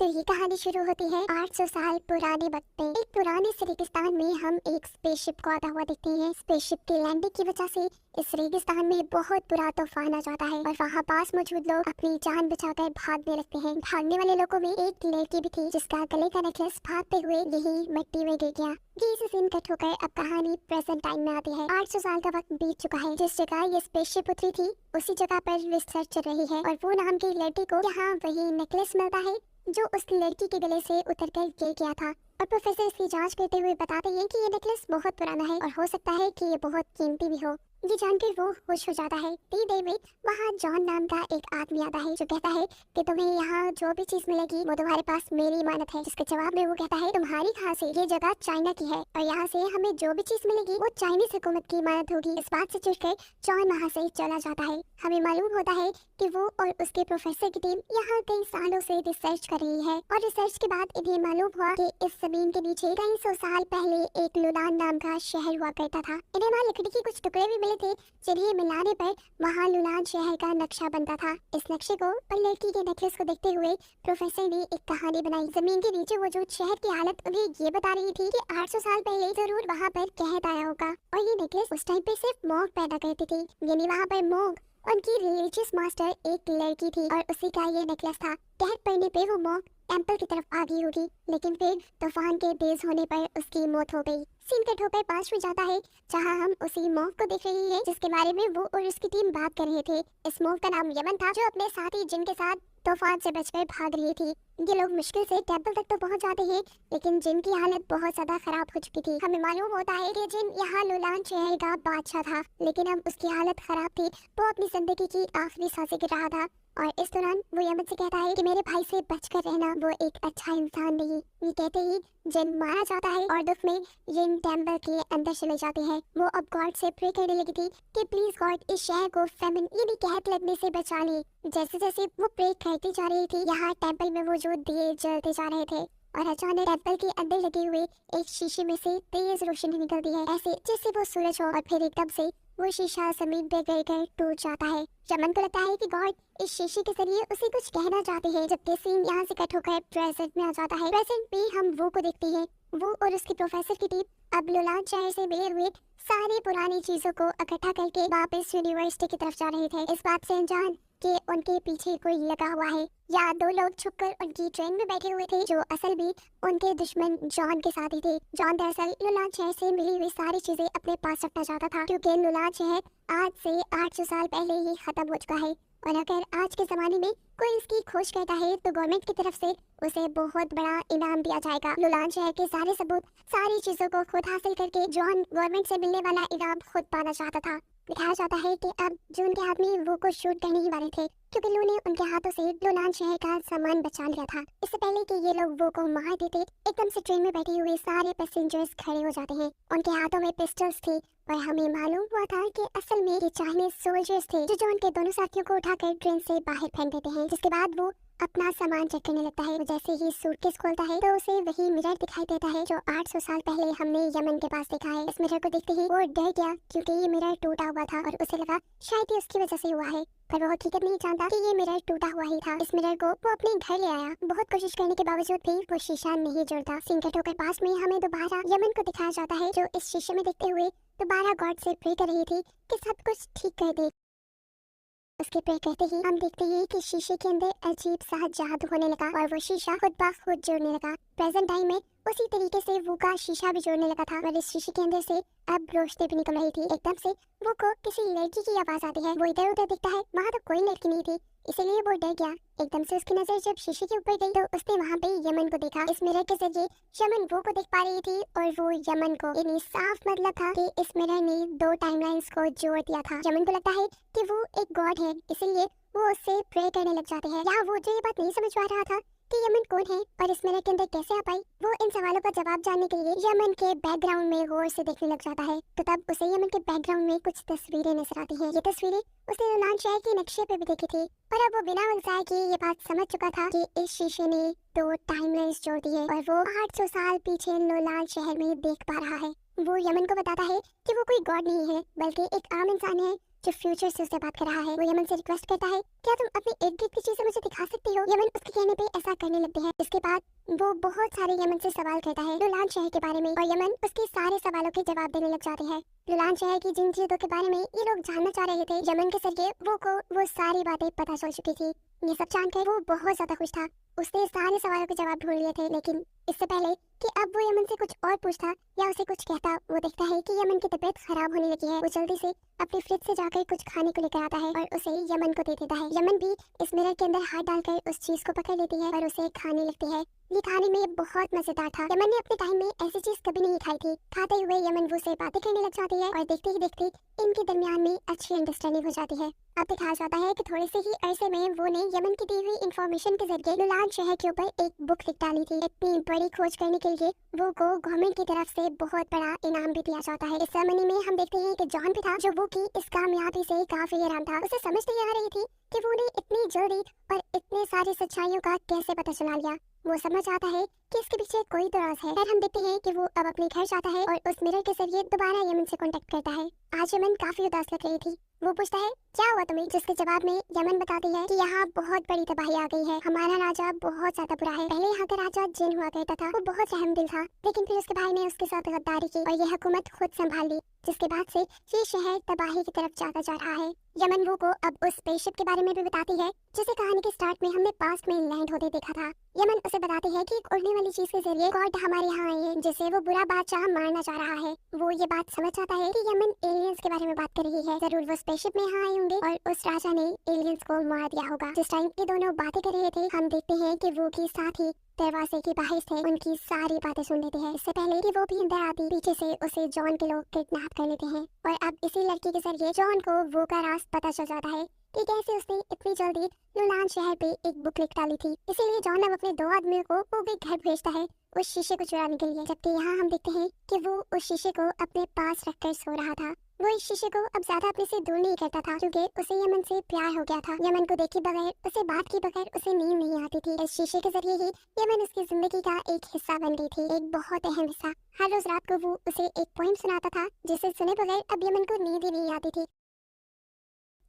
तो ये कहानी शुरू होती है 800 साल पुराने वक्त में। एक पुराने से रेगिस्तान में हम एक स्पेसशिप को आता हुआ देखते हैं। स्पेसशिप की लैंडिंग की वजह से इस रेगिस्तान में बहुत बुरा तूफान आ जाता है और वहाँ पास मौजूद लोग अपनी जान बचाकर भागने लगते हैं। भागने वाले लोगों में एक लड़की भी थी जिसका गले का नेकलेस भागते हुए यही मिट्टी में गिर गया। ये सीन कट होकर अब कहानी प्रेजेंट टाइम में आती है। 800 साल का वक्त बीत चुका है। जिस जगह ये स्पेसशिप उतरी थी उसी जगह पर रिसर्च चल रही है और वो नाम की लड़की को यहाँ वही नेकलेस मिलता है जो उस लड़की के गले से उतर कर गिर गया था। और प्रोफेसर इसकी जांच करते हुए बताते हैं कि ये नेकलेस बहुत पुराना है और हो सकता है कि ये बहुत कीमती भी हो। ये जानकर वो खुश हो जाता है। टी डे में वहाँ जॉन नाम का एक आदमी आता है जो कहता है कि तुम्हें यहाँ जो भी चीज मिलेगी वो तुम्हारे पास मेरी इमानत है। जिसके जवाब में वो कहता है तुम्हारी कहाँ से, ये जगह चाइना की है और यहाँ से हमें जो भी चीज मिलेगी वो चाइनीज हुकूमत की इमानत होगी। इस बात से चिढ़कर जॉन वहाँ से चला जाता है। हमें मालूम होता है कि वो और उसके प्रोफेसर की टीम यहाँ कई सालों से रिसर्च कर रही है और रिसर्च के बाद इन्हें मालूम हुआ कि इस जमीन के नीचे कई सौ साल पहले एक लुलान नाम का शहर हुआ करता था। इन्हें वहाँ लकड़ी के कुछ टुकड़े भी मिले थे जिन्हें मिलाने पर वहाँ लुलान शहर का नक्शा बनता था। इस नक्शे को और लड़की के नेकलेस को देखते हुए प्रोफेसर ने एक कहानी बनाई। जमीन के नीचे मौजूद शहर की हालत उन्हें ये बता रही थी कि 800 साल पहले जरूर वहाँ पर कहत आया होगा और ये नेकलेस उस टाइम पे सिर्फ मॉन्क पैदा करती थी, यानी वहाँ पर मॉन्क उनकी रिलीजियस मास्टर एक लड़की थी और उसी का ये नेकलेस था। कहत पड़ने पे वो मॉन्क टेंपल की तरफ आ गई होगी लेकिन फिर तूफान के तेज होने पर उसकी मौत हो गई। सीन कट होकर पास में जाता है जहां हम उसी मॉन्क को देख रही है जिसके बारे में वो और उसकी टीम बात कर रहे थे। इस मॉन्क का नाम यमन था जो अपने साथी जिन के साथ तूफान से बचकर भाग रही थी। ये लोग मुश्किल से टेंपल तक तो पहुंच जाते हैं लेकिन जिन की हालत बहुत ज्यादा खराब हो चुकी थी। हमें मालूम होता है कि जिन यहाँ लुलान शहर का बादशाह था लेकिन अब उसकी हालत खराब थी। वो अपनी जिंदगी की आखिरी सांसें गिर रहा था और इस दौरान वो यमन से कहता है कि मेरे भाई से बचकर रहना, वो एक अच्छा इंसान नहीं। ये कहते ही जिन मारा जाता है और दुख में जिन टेंपल के अंदर चले जाते हैं। वो अब गॉड से प्रे करने लगी थी कि प्लीज गॉड इस शहर को फेमिन यानी कहत लगने से बचा ले। जैसे जैसे वो प्रे करती जा रही थी यहाँ टेंपल में मौजूद दिए जलते जा रहे थे और अचानक टेंपल के अंदर लगे हुए एक शीशे में से तेज रोशनी निकलती है ऐसे जैसे वो सूरज हो और फिर एकदम से वो शीशा जमीन पे गिरकर टूट जाता है। यमन को लगता है कि गॉड इस शीशे के जरिए उसे कुछ कहना चाहते हैं। जबकि सीन यहाँ से कट होकर प्रेजेंट में आ जाता है। प्रेजेंट में हम वो को देखते हैं। वो और उसके प्रोफेसर की टीम अब लुलान शहर से मिले हुए सारी पुरानी चीजों को इकट्ठा करके वापस यूनिवर्सिटी की तरफ जा रहे थे। इस बात से अनजान कि उनके पीछे कोई लगा हुआ है या दो लोग छुपकर उनकी ट्रेन में बैठे हुए थे जो असल में उनके दुश्मन जॉन के साथ ही थे। जॉन दरअसल लुलान शहर से मिली हुई सारी चीजें अपने पास रखना चाहता था क्योंकि लुलान शहर आज से 800 साल पहले ही खत्म हो चुका है और अगर आज के जमाने में कोई इसकी खोज करता है तो गवर्नमेंट की तरफ से उसे बहुत बड़ा इनाम दिया जाएगा। लुलान शहर के सारे सबूत सारी चीजों को खुद हासिल करके जॉन गवर्नमेंट से मिलने वाला इनाम खुद पाना चाहता था। दिखाया जाता है कि अब जो उनके आदमी वो को शूट करने ही वाले थे क्योंकि लू ने उनके हाथों से लुलान शहर का सामान बचा लिया था। इससे पहले कि ये लोग वो को मार देते एकदम से ट्रेन में बैठे हुए सारे पैसेंजर्स खड़े हो जाते हैं। उनके हाथों में पिस्टल्स थी और हमें मालूम हुआ था कि असल में ये चाइनीज सोल्जर्स थे जो उनके दोनों साथियों को उठाकर ट्रेन से बाहर फेंक देते हैं। जिसके बाद वो अपना सामान चेक करने लगता है। जैसे ही सूटकेस खोलता है तो उसे वही मिरर दिखाई देता है जो 800 साल पहले हमने यमन के पास देखा है। इस मिरर को देखते ही वो डर गया क्योंकि ये मिरर टूटा हुआ था और उसे लगा शायद ये उसकी वजह से हुआ है, पर वो हकीकत नहीं जानता कि ये मिरर टूटा हुआ ही था। इस मिरर को वो अपने घर ले आया। बहुत कोशिश करने के बावजूद भी वो शीशा नहीं जुड़ता। सीन कट होकर पास में हमें दोबारा यमन को दिखाया जाता है जो इस शीशे में देखते हुए दोबारा गॉड से प्रे कर रही थी कि सब कुछ ठीक कर दे। उसके प्रे कहते ही हम देखते हैं कि शीशे के अंदर अजीब सा जादू होने लगा और वो शीशा खुद ब खुद जुड़ने लगा। प्रेजेंट टाइम में उसी तरीके से वो का शीशा भी जुड़ने लगा था और इस शीशे के अंदर से अब रोशनी भी निकल रही थी। एकदम से वो को किसी लड़की की आवाज आती है। वो इधर उधर दिखता है, वहाँ तो कोई लड़की नहीं थी इसलिए वो डर गया। एकदम से उसकी नजर जब शीशे के ऊपर गई तो उसने वहाँ पे यमन को देखा। इस मिरर के जरिए यमन वो को देख पा रही थी और वो यमन को। यानी साफ मतलब था कि इस मिरर ने दो टाइमलाइंस को जोड़ दिया था। यमन को लगता है कि वो एक गॉड है इसलिए वो उससे प्रे करने लग जाते हैं। या वो जो ये बात नहीं समझ पा रहा था कि यमन कौन है और इस मिरर के अंदर कैसे आ पाई, वो इन सवालों का जवाब जानने के लिए यमन के बैकग्राउंड में गौर से देखने लग जाता है। तो तब उसे यमन के बैकग्राउंड में कुछ तस्वीरें लग आती हैं। ये तस्वीरें उसने लुलान शहर के नक्शे पे भी देखी थी और अब वो बिना वजह के ये बात समझ चुका था कि इस शीशे ने दो टाइमलाइंस जोड़ दी है और वो 800 साल पीछे लुलान शहर में देख पा रहा है। वो यमन को बताता है कि वो कोई गॉड नहीं है बल्कि एक आम इंसान है जो फ्यूचर से उससे बात कर रहा है, वो यमन से रिक्वेस्ट करता है, क्या तुम अपनी इर्द गिर्द की चीजें मुझे दिखा सकती हो? यमन उसके कहने पे ऐसा करने लगती है। इसके बाद वो बहुत सारे यमन से सवाल करता है लुलान शहर के बारे में, और यमन उसके सारे सवालों के जवाब देने लग जाते हैं। लुलान शहर की जिन चीजों के बारे में ये लोग जानना चाह रहे थे, यमन के जरिए वो सारी बातें पता चल चुकी थी। ये सब जानकर वो बहुत ज्यादा खुश था। उसने सारे सवालों के जवाब ढूंढ लिए थे, लेकिन इससे पहले कि अब वो यमन से कुछ और पूछता या उसे कुछ कहता, वो देखता है कि यमन की तबीयत खराब होने लगी है। वो जल्दी से अपनी फ्रिज से जाकर कुछ खाने को लेकर आता है और उसे यमन को दे देता है। यमन भी इस मिरर के अंदर हाथ डालकर उस चीज को पकड़ लेती है और उसे खाने लगती है। ये खाने में बहुत मजेदार था। यमन ने अपने टाइम में ऐसी चीज कभी नहीं खाई थी। खाते हुए यमन वो से बातें करने लग जाती है और देखते ही देखते इनके दरमियान में अच्छी अंडरस्टैंडिंग हो जाती है। अब दिखाया जाता है कि थोड़े से ही अरसे में वो ने यमन की दी हुई इंफॉर्मेशन के जरिए लुलान शहर के ऊपर एक बुक लिख डाली थी। इतनी बड़ी खोज करने के लिए वो को गवर्नमेंट की तरफ से बहुत बड़ा इनाम भी दिया जाता है। इस सेरेमनी में हम देखते हैं कि जॉन भी था, जो वो की इस कामयाबी से काफी हैरान था। उसे समझ नहीं आ रही थी कि वो ने इतनी जल्दी और इतने सारी सच्चाइयों का कैसे पता चला लिया। वो समझ आता है कि इसके पीछे कोई तो राज है। फिर हम देखते हैं कि वो अब अपने घर जाता है और उस मिरर के जरिए दोबारा यमन से कांटेक्ट करता है। आज यमन काफी उदास लग रही थी। वो पूछता है, क्या हुआ तुम्हें? जिसके जवाब में यमन बताती है कि यहाँ बहुत बड़ी तबाही आ गई है। हमारा राजा बहुत ज्यादा बुरा है। पहले यहाँ का राजा जिन हुआ करता था, वो बहुत रहमदिल था, लेकिन फिर उसके भाई ने उसके साथ गद्दारी की और ये हुकूमत खुद संभाल ली, जिसके बाद से ये शहर तबाही की तरफ जाता जा रहा है। यमन वो को अब उस स्पेसशिप के बारे में भी बताती है, जिसे कहानी के स्टार्ट में हमने पास्ट में लैंड होते देखा था। यमन उसे बताती है कि एक उड़ने वाली चीज के जरिए गॉड हमारे यहाँ आए हैं, जिसे वो बुरा बादशाह मारना चाह रहा है। वो ये बात समझ जाता है कि यमन एलियंस के बारे में बात कर रही है। जरूर वो स्पेसशिप में यहाँ आए होंगे और उस राजा ने एलियंस को मार दिया होगा। जिस टाइम ये दोनों बातें कर रहे थे, हम देखते हैं कि वो के साथ ही दरवाजे के बाहर थे, उनकी सारी बातें सुन लेते हैं। इससे पहले कि वो भी अंदर आती, पीछे से उसे जॉन के लोग किडनैप कर लेते हैं और अब इसी लड़की के जरिए जॉन को वो का राज पता चल जाता है कि कैसे उसने इतनी जल्दी लुलान शहर पे एक बुक लिख डाली थी। इसीलिए जॉन अब अपने 2 आदमियों को वो भी घर भेजता है उस शीशे को चुराने के लिए। जबकि यहाँ हम देखते हैं कि वो उस शीशे को अपने पास रखकर सो रहा था। वो इस शीशे को अब ज्यादा अपने से दूर नहीं करता था, क्योंकि उसे यमन से प्यार हो गया था। यमन को देखे बगैर, उसे बात की बगैर उसे नींद नहीं आती थी। इस शीशे के जरिए ही यमन उसकी जिंदगी का एक हिस्सा बन गई थी, एक बहुत अहम हिस्सा। हर रोज रात को वो उसे एक पोएम सुनाता था, जिसे सुने बगैर अब यमन को नींद ही नहीं आती थी।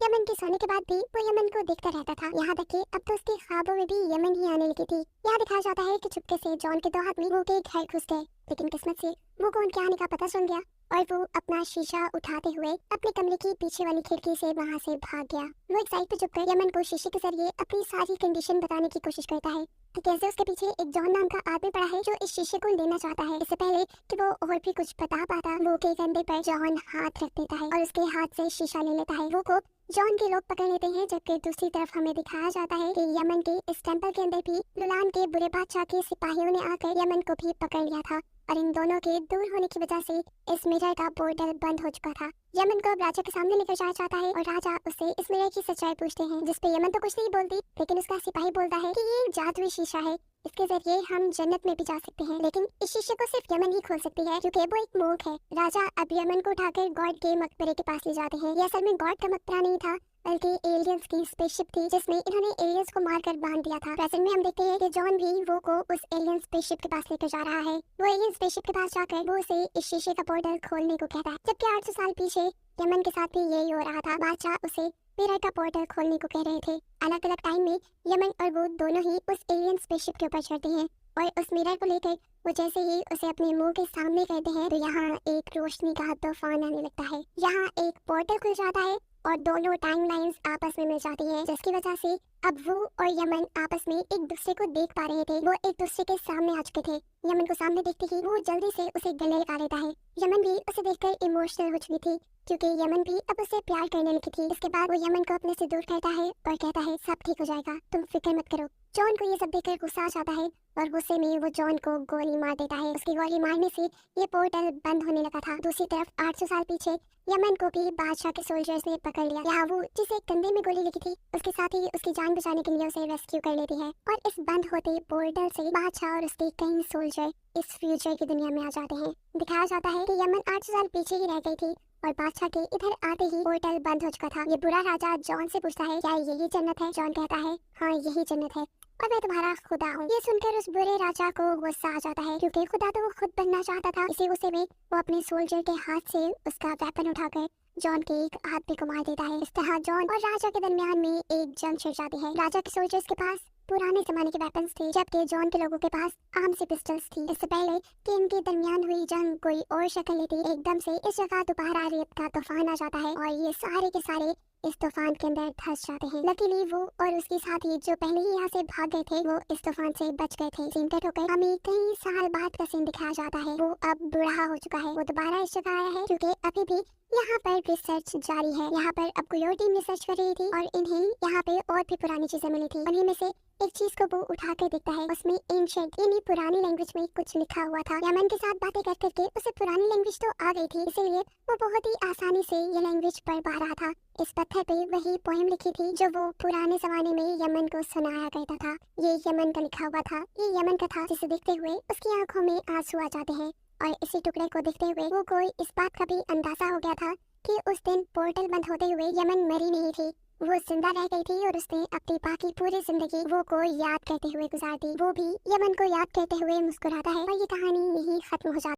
यमन के सोने के बाद भी वो यमन को देखता रहता था, यहाँ तक कि अब तो उसके ख्वाबों में भी यमन ही आने लगी थी। यहाँ दिखाया जाता है कि चुपके से जॉन के 2 आदमी वो के घर घुस गए, लेकिन किस्मत से वो को उनके आने का पता चल गया और वो अपना शीशा उठाते हुए अपने कमरे की पीछे वाली खिड़की से वहाँ से भाग गया। वो एक साइड पे छुपकर यमन को शीशे के जरिए अपनी सारी कंडीशन बताने की कोशिश करता है कि कैसे उसके पीछे एक जॉन नाम का आदमी पड़ा है जो इस शीशे को लेना चाहता है। इससे पहले कि वो और भी कुछ बता पाता, वो के कंधे पर जॉन हाथ रख देता है और उसके हाथ से शीशा ले लेता है। वो को जॉन के लोग पकड़ लेते हैं, जबकि दूसरी तरफ हमें दिखाया जाता है कि यमन के इस टेंपल के अंदर भी लुलान के बुरे बादशाह के सिपाहियों ने आकर यमन को भी पकड़ लिया था और इन दोनों के दूर होने की वजह से इस मिरर का पोर्टल बंद हो चुका था। यमन को अब राजा के सामने लेकर जाया जाता है और राजा उससे इस मिरर की सच्चाई पूछते हैं, जिसपे यमन तो कुछ नहीं बोलती, लेकिन उसका सिपाही बोलता है कि ये जादुई शीशा है, इसके जरिए हम जन्नत में भी जा सकते हैं, लेकिन इस शीशे को सिर्फ यमन ही खोल सकती है, क्योंकि वो एक मूर्ख है। राजा अब यमन को उठाकर गॉड के मकबरे के पास ले जाते हैं। ये असल में गॉड का मकबरा नहीं था, बल्कि एलियंस की स्पेसशिप थी, जिसमें इन्होंने एलियंस को मारकर बांध दिया था। प्रेजेंट में हम देखते हैं कि जॉन भी वो को उस एलियन स्पेसशिप के पास लेकर जा रहा है। वो एलियन स्पेसशिप के पास जाकर वो उसे इस शीशे का पोर्टल खोलने को कहता है, जबकि 800 साल पीछे यमन के साथ भी यही हो रहा था। बादशाह उसे मिरर का पोर्टल खोलने को कह रहे थे। अलग अलग टाइम में यमन और वो दोनों ही उस एलियन स्पेसशिप के ऊपर चढ़ते हैं और उस मिरर को लेकर वो जैसे ही उसे अपने मुंह के सामने करते हैं, तो यहाँ एक रोशनी का तूफान आने लगता है। यहाँ एक पोर्टल खुल जाता है और दोनों टाइमलाइंस आपस में मिल जाती हैं, जिसकी वजह से अब वो और यमन आपस में एक दूसरे को देख पा रहे थे। वो एक दूसरे के सामने आ चुके थे। यमन को सामने देखते ही वो जल्दी से उसे गले लगा लेता है। यमन भी उसे देखकर इमोशनल हो चुकी थी, क्योंकि यमन भी अब उसे प्यार करने लगी थी। इसके बाद वो यमन को अपने से दूर करता है और कहता है, सब ठीक हो जाएगा, तुम फिक्र मत करो। जॉन को ये सब देखकर गुस्सा आ जाता है और गुस्से में वो जॉन को गोली मार देता है। उसकी गोली मारने से ये पोर्टल बंद होने लगा था। दूसरी तरफ 800 साल पीछे यमन को भी बादशाह के सोल्जर्स ने पकड़ लिया। यहाँ वो जिसे कंधे में गोली लगी थी, उसके साथ ही उसकी जान बचाने के लिए उसे रेस्क्यू कर लेती है और इस बंद होते पोर्टल से बादशाह और उसके कई सोल्जर इस फ्यूचर की दुनिया में आ जाते हैं। दिखाया जाता है कि यमन 800 साल पीछे ही रह गई थी और बादशाह के इधर आते ही पोर्टल बंद हो चुका था। ये बुरा राजा जॉन से पूछता है, क्या यही जन्नत है? जॉन कहता है, हाँ यही जन्नत है। और मैं तुम्हारा खुदा हूँ। ये सुनकर उस बुरे राजा को गुस्सा आ जाता है, क्योंकि खुदा तो वो खुद बनना चाहता था। इसी गुस्से में वो अपने सोल्जर के हाथ से उसका वेपन उठाकर जॉन के एक आदमी को मार देता है। इस तरह जॉन और राजा के दरमियान में एक जंग छिड़ जाती है। राजा के सोल्जर्स के पास पुराने जमाने के वेपन्स थे, जबकि जॉन के लोगों के पास आम सी पिस्टल्स थी। इससे पहले कि इनके दरमियान हुई जंग कोई और शक्ल लेती, एकदम से इस जगह दोबारा रेत का तूफान आ जाता है और ये सारे के सारे इस तूफान के अंदर धंस जाते हैं। लकीली वो और उसके साथी जो पहले ही यहाँ से भाग गए थे, वो इस तूफान से बच गए थे। सीन कट होकर हमें कई साल बाद का सीन दिखाया जाता है। वो अब बूढ़ा हो चुका है। वो दोबारा इस जगह आया है क्योंकि अभी भी यहाँ पर रिसर्च जारी है। यहाँ पर अब कोई और टीम रिसर्च कर रही थी और इन्हें यहाँ पे और भी पुरानी चीजें मिली थी। उन्हीं में से एक चीज को वो उठा कर देखता है, उसमें एंशिएंट यानी पुरानी लैंग्वेज में कुछ लिखा हुआ था। यमन के साथ बातें कर करके उसे पुरानी लैंग्वेज तो आ गई थी, इसीलिए वो बहुत ही आसानी से ये लैंग्वेज पढ़ पा रहा था। इस पत्थर पे वही पोएम लिखी थी जो वो पुराने जमाने में यमन को सुनाया करता था। ये यमन का लिखा हुआ था। ये यमन का था जिसे देखते हुए उसकी आंखों में आंसू आ जाते हैं और इसी टुकड़े को देखते हुए वो कोई इस बात का भी अंदाजा हो गया था कि उस दिन पोर्टल बंद होते हुए यमन मरी नहीं थी, वो जिंदा रह गई थी और उसने अपनी बाकी पूरी जिंदगी वो को याद करते हुए गुजार दी। वो भी यमन को याद करते हुए मुस्कुराता है और ये कहानी यही खत्म हो जाती है।